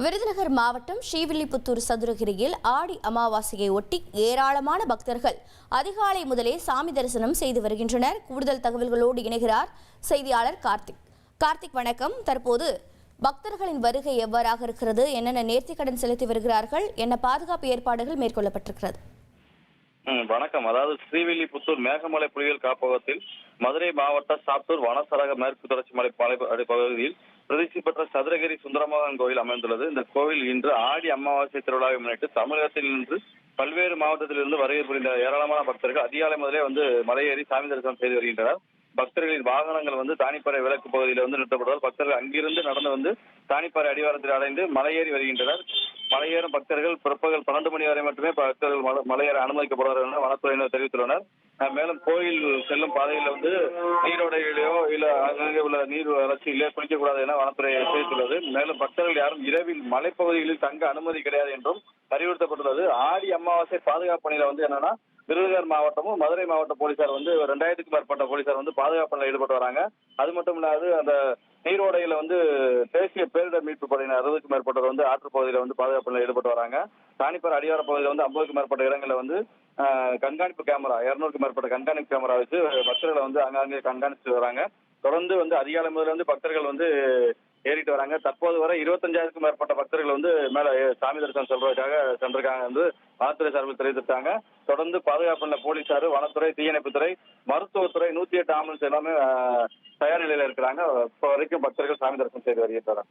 விருதுநகர் மாவட்டம் ஸ்ரீவில்லிபுத்தூர் சதுரகிரியில் ஆடி அமாவாசையை ஒட்டி ஏராளமான பக்தர்கள் அதிகாலை முதலே சாமி தரிசனம் செய்து வருகின்றனர். கூடுதல் தகவல்களோடு இணைகிறார் செய்தியாளர் கார்த்திக். வணக்கம். தற்போது பக்தர்களின் வருகை எவ்வாறாக இருக்கிறது? என்னென்ன நேர்த்திக்கடன் செலுத்தி வருகிறார்கள்? என்ன பாதுகாப்பு ஏற்பாடுகள் மேற்கொள்ளப்பட்டிருக்கிறது? வணக்கம். அதாவது ஸ்ரீவில்லிபுத்தூர் மேகமலை புலிகள் காப்பகத்தில் மதுரை மாவட்ட சாத்தூர் வனசரக மேற்கு தொடர்ச்சி மலை பகுதியில் பிரசித்தி பெற்ற சதுரகிரி சுந்தரமகன் கோயில் அமைந்துள்ளது. இந்த கோவில் இன்று ஆடி அமாவாசை திருவிழாவை முன்னிட்டு தமிழகத்தில் இன்று பல்வேறு மாவட்டத்திலிருந்து வருகை புரிந்த ஏராளமான பக்தர்கள் அதிகாலை முதலே மலையேறி சாமி தரிசனம் செய்து வருகின்றனர். பக்தர்களின் வாகனங்கள் தானிப்பாறை விளக்கு பகுதியில் நிறுத்தப்படுவதால் பக்தர்கள் அங்கிருந்து நடந்து தானிப்பாறை அடிவாரத்தில் அடைந்து மலையேறி வருகின்றனர். மலையேறும் பக்தர்கள் பிற்பகல் 12 மணி வரை மட்டுமே பக்தர்கள் மலையேற அனுமதிக்கப்படுவார்கள் என வனத்துறையினர் தெரிவித்துள்ளனர். மேலும் கோயில் செல்லும் பாதையில் நீரோடையிலோ இல்ல அங்கங்கே உள்ள நீர் வளர்ச்சியிலே குளிக்கக்கூடாது என வனத்துறை தெரிவித்துள்ளது. மேலும் பக்தர்கள் யாரும் இரவில் மலைப்பகுதிகளில் தங்க அனுமதி கிடையாது என்றும் அறிவுறுத்தப்பட்டுள்ளது. ஆடி அமாவாசை பாதுகாப்பு பணியில என்னன்னா விருதுநகர் மாவட்டமும் மதுரை மாவட்ட போலீசார் 2000க்கும் மேற்பட்ட போலீசார் பாதுகாப்பு பணியில் ஈடுபட்டு வராங்க. அது மட்டும் இல்லாது அந்த நீரோடையில தேசிய பேரிடர் மீட்பு படையினர் 60க்கும் மேற்பட்டவர் ஆற்று பகுதியில பாதுகாப்பு பணியில் ஈடுபட்டு வராங்க. தானிப்பாறை அடிவார பகுதியில் 50க்கும் மேற்பட்ட இடங்களில் கண்காணிப்பு கேமரா 200க்கும் மேற்பட்ட கண்காணிப்பு கேமரா வச்சு பக்தர்களை அங்கங்கே கண்காணிச்சு வராங்க. தொடர்ந்து அதிகாலை முதல்ல பக்தர்கள் ஏறிட்டு வராங்க. தற்போது வரை 25,000க்கும் மேற்பட்ட பக்தர்கள் மேல சாமி தரிசனம் சொல்றதுக்காக சென்றிருக்காங்க வனத்துறை சார்பில் தெரிவித்திருக்காங்க. தொடர்ந்து பாதுகாப்பு போலீசார், வனத்துறை, தீயணைப்புத்துறை, மருத்துவத்துறை, 108 ஆம்புலன்ஸ் எல்லாமே தயார் நிலையில இருக்கிறாங்க. இப்போ வரைக்கும் பக்தர்கள் சாமி தரிசனம் செய்து வருகின்றனர்.